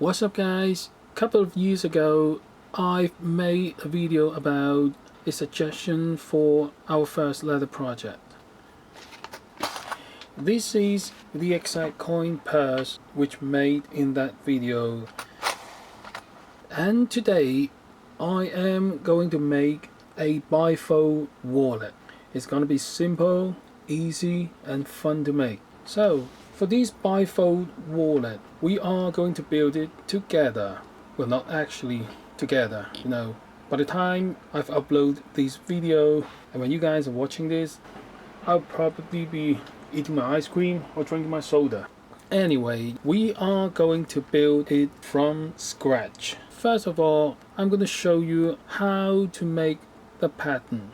What's up guys? A couple of years ago I've made a video about a suggestion for our first leather project. This is the exact coin purse which made in that video, and today I am going to make a bifold wallet. It's going to be simple, easy and fun to make. So for this bifold wallet, we are going to build it together. Well, not actually together, you know. By the time I've uploaded this video and when you guys are watching this, I'll probably be eating my ice cream or drinking my soda. Anyway, we are going to build it from scratch. First of all, I'm going to show you how to make the pattern,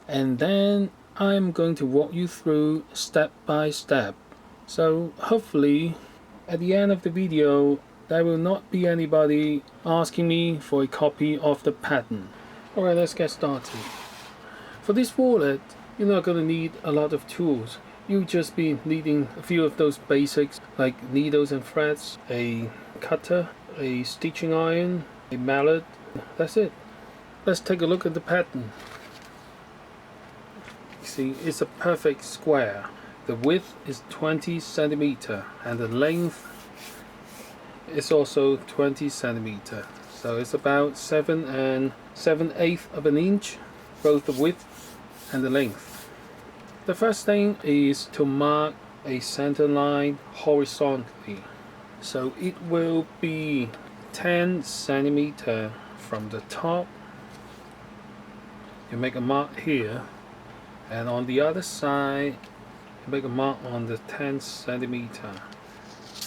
and then I'm going to walk you through step by step. So hopefully at the end of the video there will not be anybody asking me for a copy of the pattern. Alright, let's get started. For this wallet, you're not going to need a lot of tools. You'll just be needing a few of those basics like needles and threads, a cutter, a stitching iron, a mallet. That's it. Let's take a look at the pattern. You see, it's a perfect square. The width is 20 centimeter and the length is also 20 centimeter. So it's about 7 7/8 of an inch, both the width and the length. The first thing is to mark a center line horizontally. So it will be 10 centimeter from the top. You make a mark here, and on the other side you make a mark on the 10 centimeter,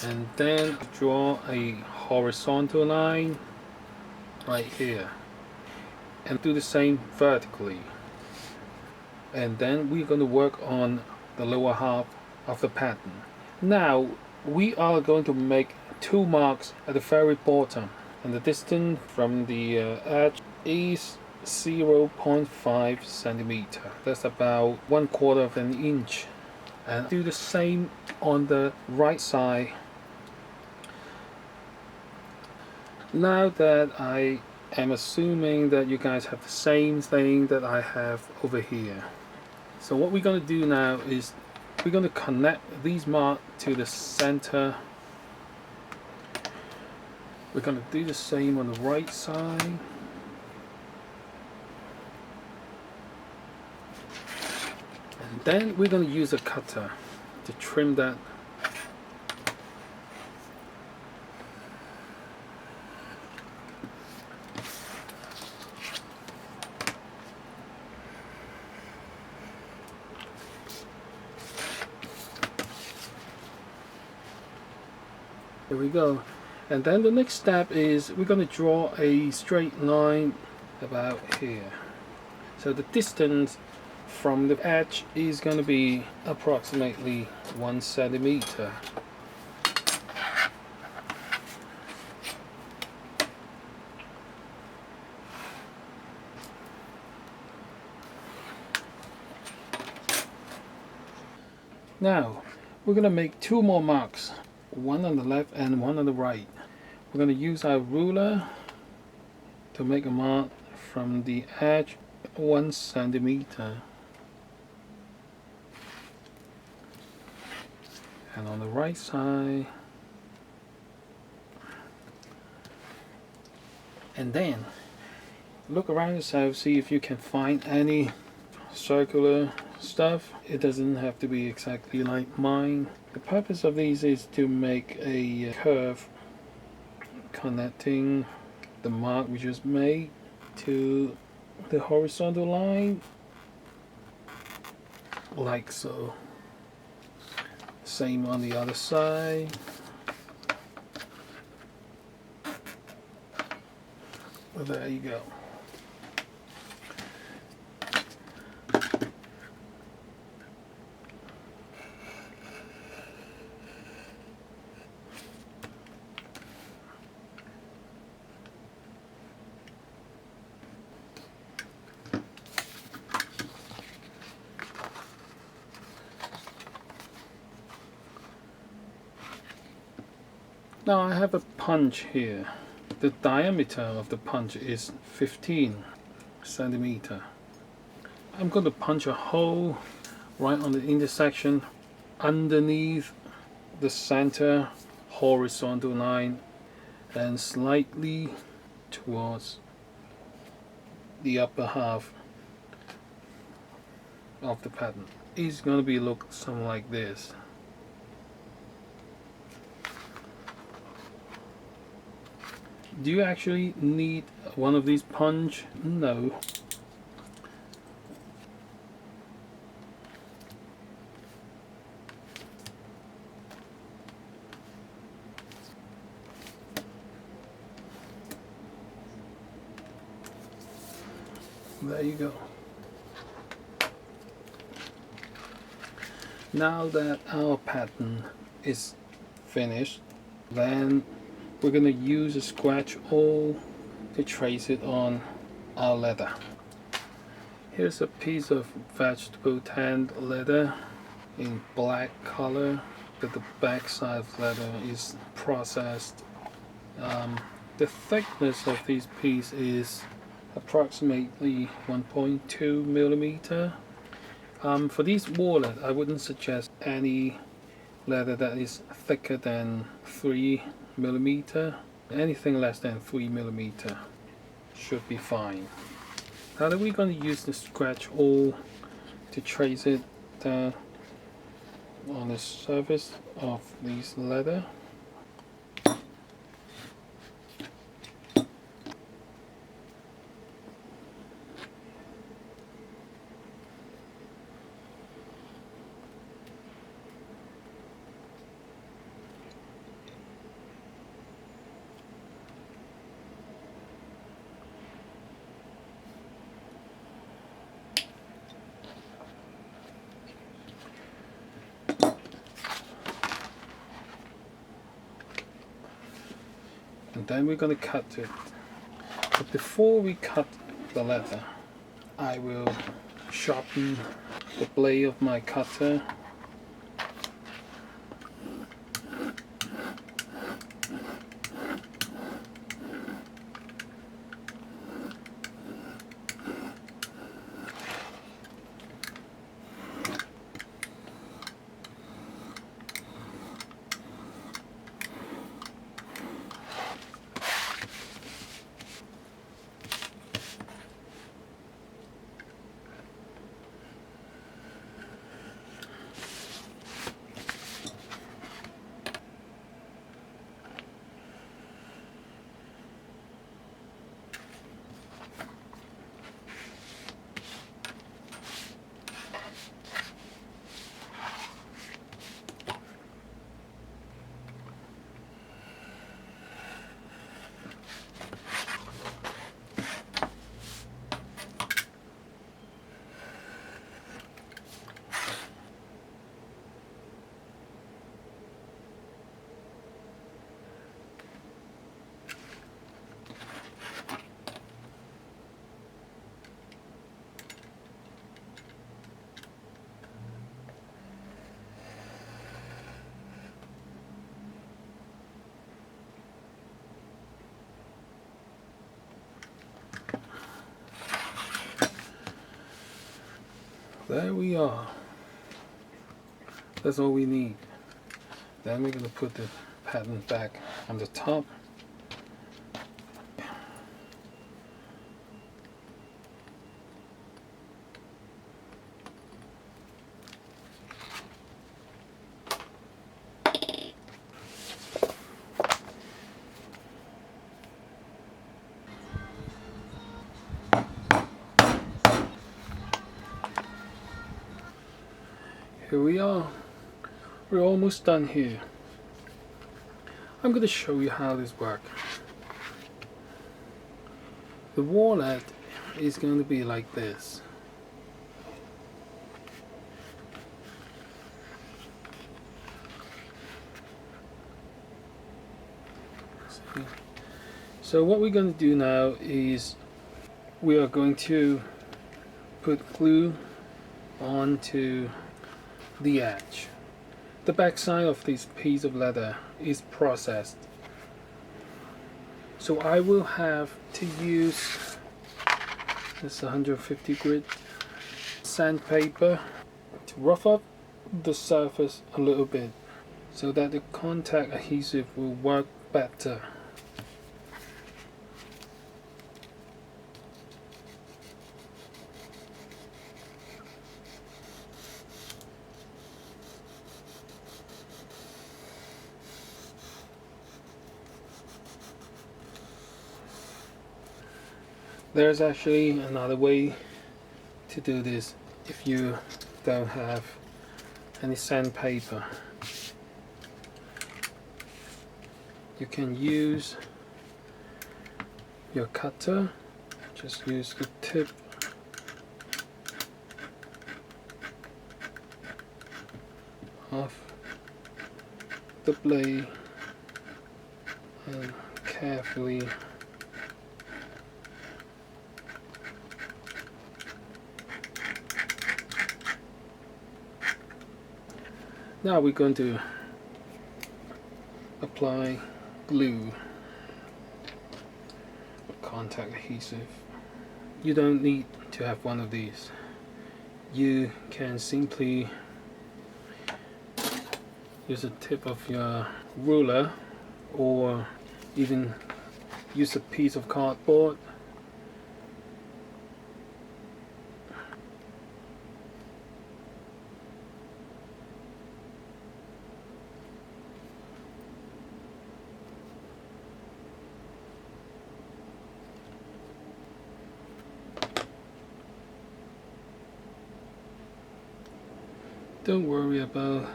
and then draw a horizontal line right here and do the same vertically. And then we're going to work on the lower half of the pattern. Now we are going to make two marks at the very bottom, and the distance from the edge is 0.5 centimeter. That's about 1/4 of an inch. And do the same on the right side. Now that I am assuming that you guys have the same thing that I have over here, so what we're going to do now is we're going to connect these marks to the center. We're going to do the same on the right side. And then we're going to use a cutter to trim that. There we go. And then the next step is we're going to draw a straight line about here. So the distance from the edge is going to be approximately 1 centimeter. Now we're going to make two more marks, one on the left and one on the right. We're going to use our ruler to make a mark from the edge 1 centimeter, and on the right side, and then look around yourself, see if you can find any circular stuff. It doesn't have to be exactly like mine. The purpose of these is to make a curve connecting the mark we just made to the horizontal line, like so. Same on the other side. Well, there you go. Now I have a punch here. The diameter of the punch is 15 centimeter. I'm going to punch a hole right on the intersection underneath the center horizontal line and slightly towards the upper half of the pattern. It's going to be look something like this. Do you actually need one of these punch? No. There you go. Now that our pattern is finished, then we're going to use a scratch awl to trace it on our leather. Here's a piece of vegetable tanned leather in black color, but the back side of leather is processed. The thickness of this piece is approximately 1.2 millimeter. For this wallet, I wouldn't suggest any leather that is thicker than 3 millimeter. Anything less than 3 millimeter should be fine. Now that we're going to use the scratch awl to trace it on the surface of this leather. And then we're going to cut it. But before we cut the leather, I will sharpen the blade of my cutter. There we are. That's all we need. Then we're going to put the pattern back on the top. Here we are. We're almost done here. I'm going to show you how this works. The wallet is going to be like this. See? So what we're going to do now is we are going to put glue onto the edge. The back side of this piece of leather is processed. So I will have to use this 150 grit sandpaper to rough up the surface a little bit so that the contact adhesive will work better. There's actually another way to do this if you don't have any sandpaper. You can use your cutter, just use the tip of the blade and carefully now we're going to apply glue, contact adhesive. You don't need to have one of these. You can simply use the tip of your ruler or even use a piece of cardboard. Don't worry about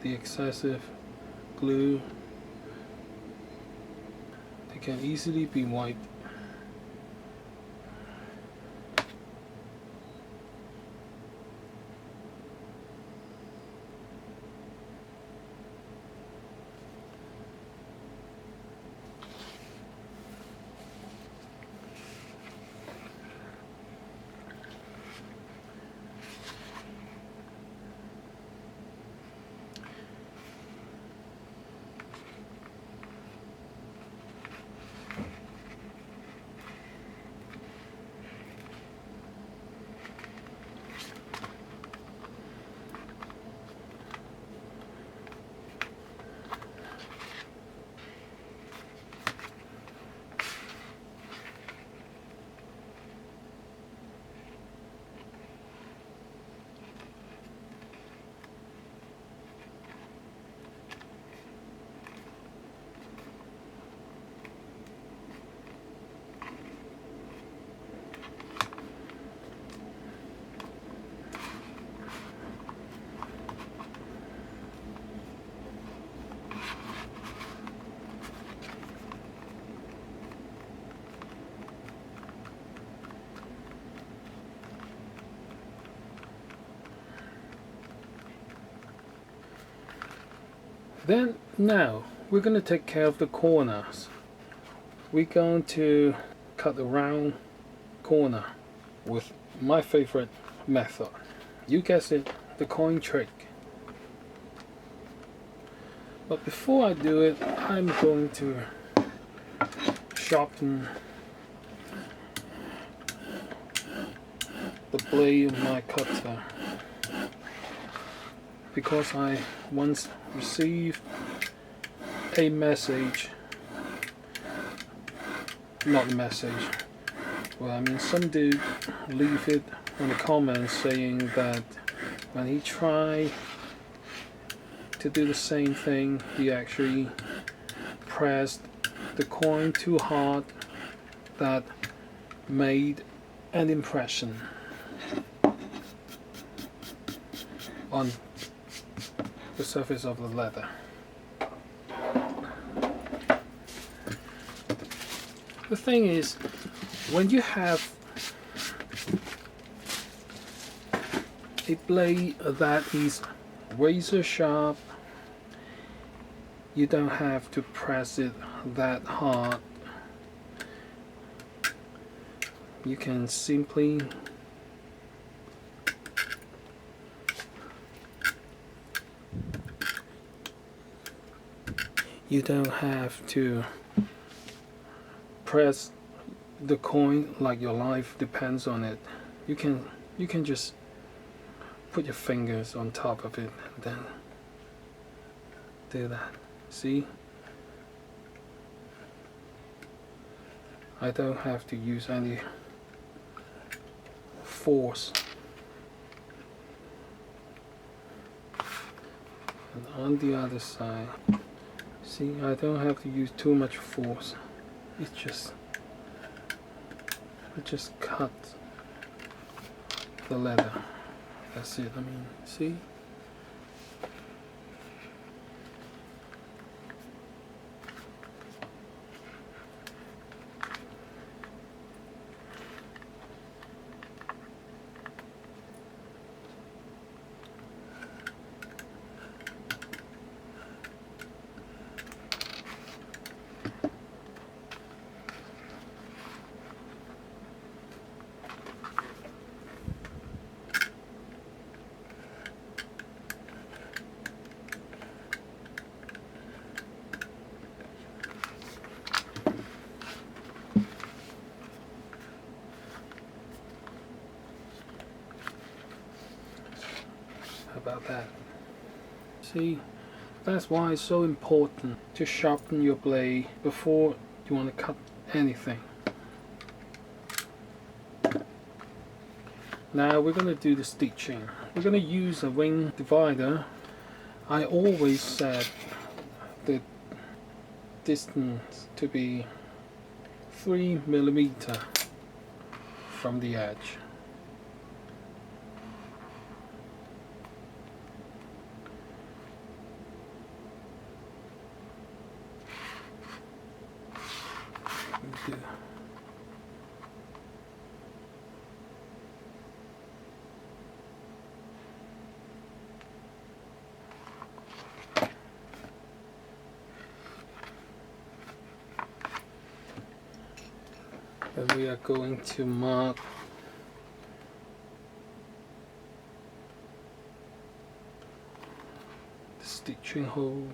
the excessive glue. They can easily be wiped. Then now we're going to take care of the corners. We're going to cut a round corner with my favorite method. You guessed it, the coin trick. But before I do it, I'm going to sharpen the blade of my cutter, because I once received a message, not a message, well, I mean, some dude leave it on the comments saying that when he tried to do the same thing, he actually pressed the coin too hard that made an impression on the surface of the leather. The thing is, when you have a blade that is razor sharp, you don't have to press it that hard. You can simply you don't have to press the coin like your life depends on it. You can just put your fingers on top of it and then do that. See? I don't have to use any force. And on the other side, see, I don't have to use too much force. It just cut the leather. That's it. I mean, see? About that. See, that's why it's so important to sharpen your blade before you want to cut anything. Now we're going to do the stitching. We're going to use a wing divider. I always set the distance to be 3mm from the edge. And we are going to mark the stitching holes.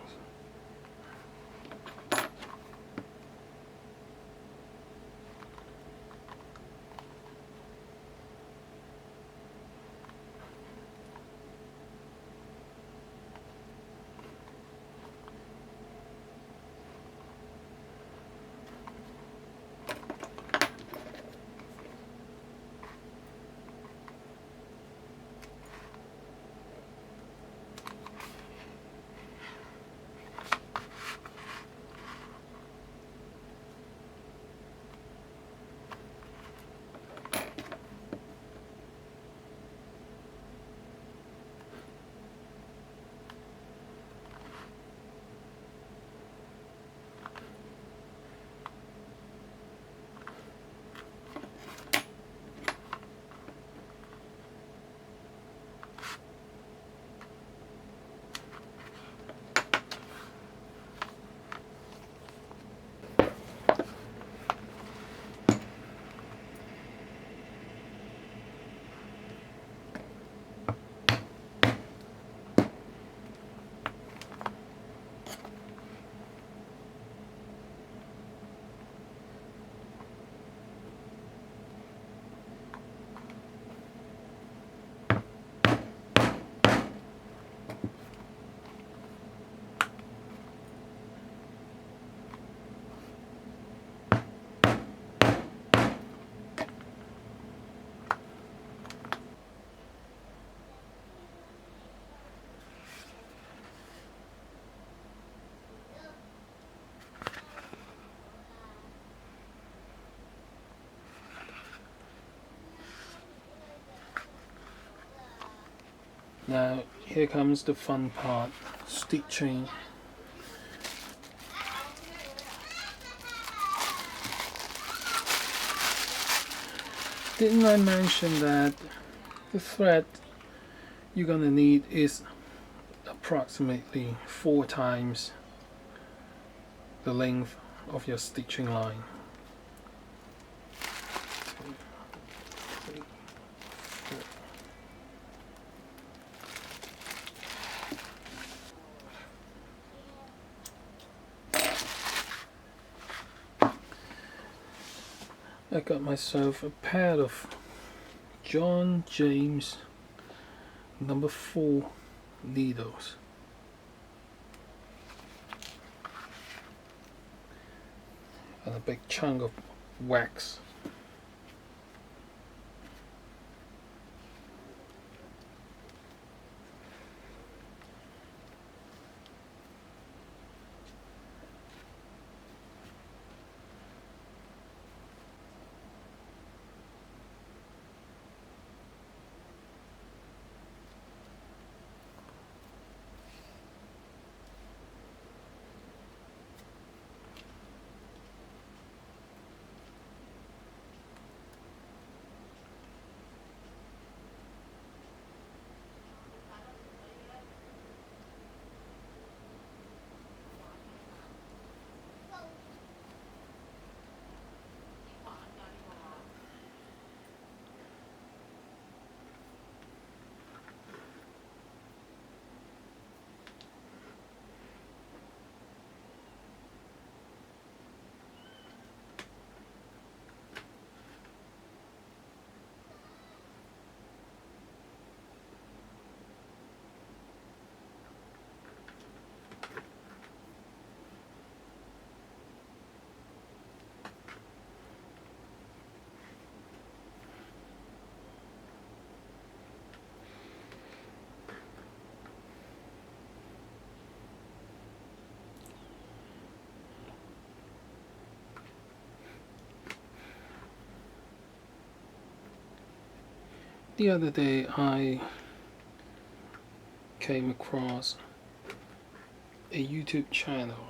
Now here comes the fun part, stitching. Didn't I mention that the thread you're gonna need is approximately 4 times the length of your stitching line. I got myself a pair of John James number 4 needles. And a big chunk of wax. The other day I came across a YouTube channel.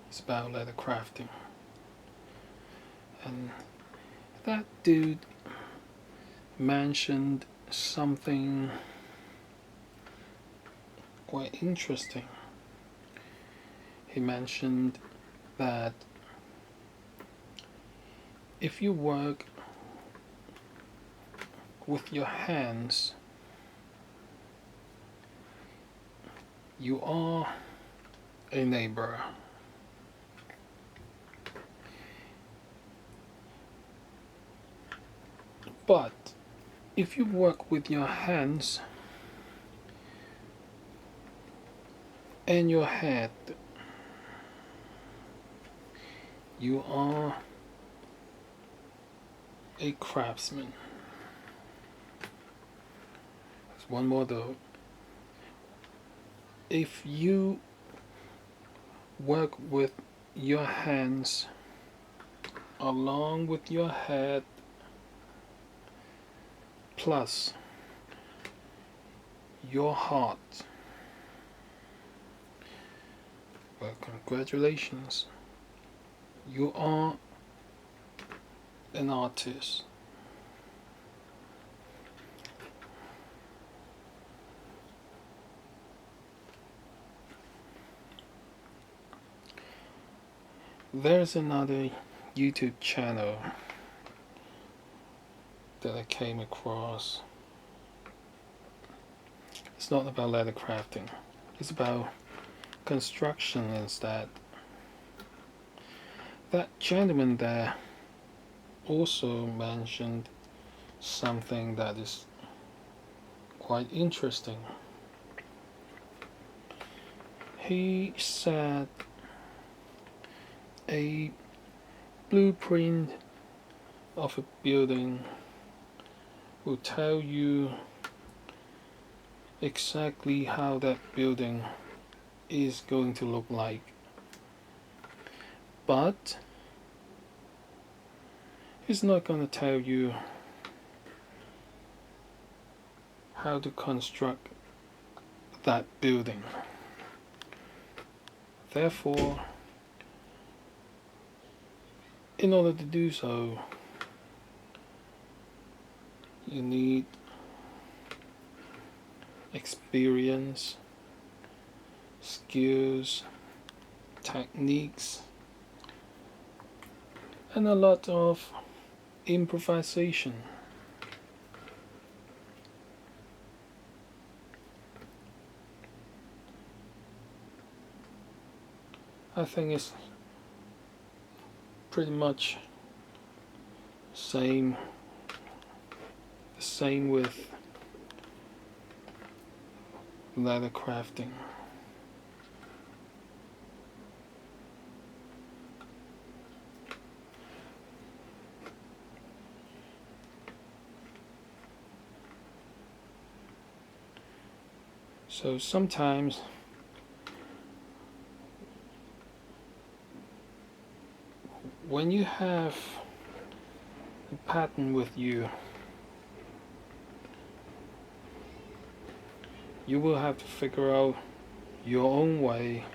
It's about leather crafting, and that dude mentioned something quite interesting. He mentioned that if you work with your hands, you are a neighbor. But if you work with your hands and your head, you are a craftsman. There's one more though. If you work with your hands along with your head plus your heart, well, congratulations, you are an artist. There's another YouTube channel that I came across. It's not about leather crafting, it's about construction instead. That gentleman there also mentioned something that is quite interesting. He said a blueprint of a building will tell you exactly how that building is going to look like, but it's not going to tell you how to construct that building. Therefore, in order to do so, you need experience, skills, techniques, and a lot of improvisation. I think it's pretty much same with leather crafting. So sometimes when you have a pattern with you, you will have to figure out your own way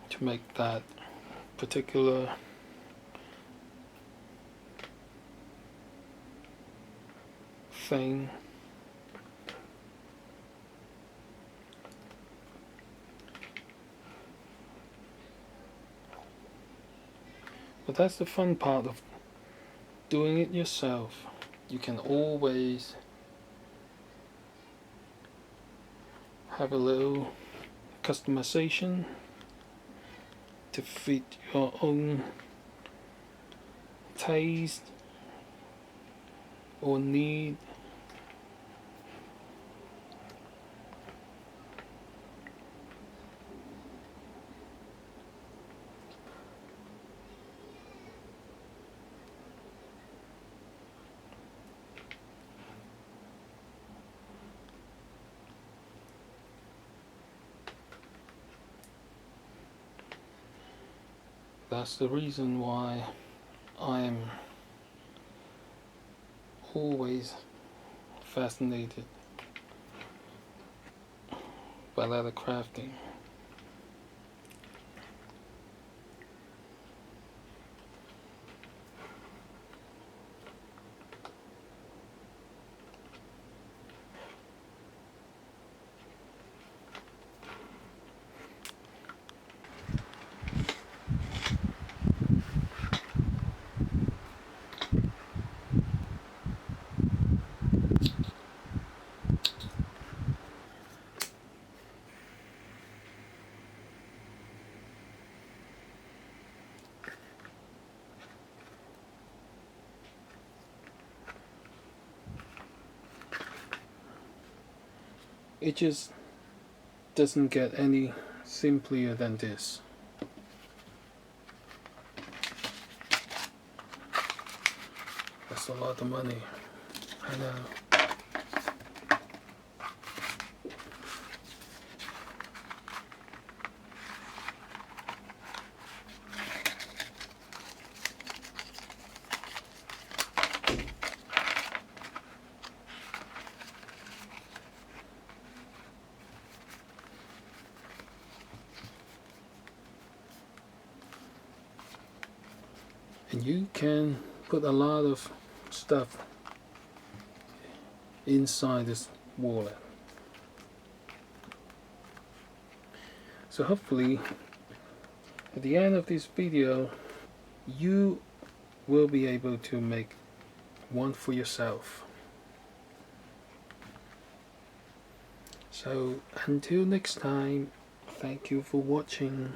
to make that particular thing but that's the fun part of doing it yourself. You can always have a little customization to fit your own taste or need. That's the reason why I'm always fascinated by leather crafting. It just doesn't get any simpler than this. That's a lot of money, I know. And you can put a lot of stuff inside this wallet. So hopefully at the end of this video you will be able to make one for yourself. So until next time, thank you for watching.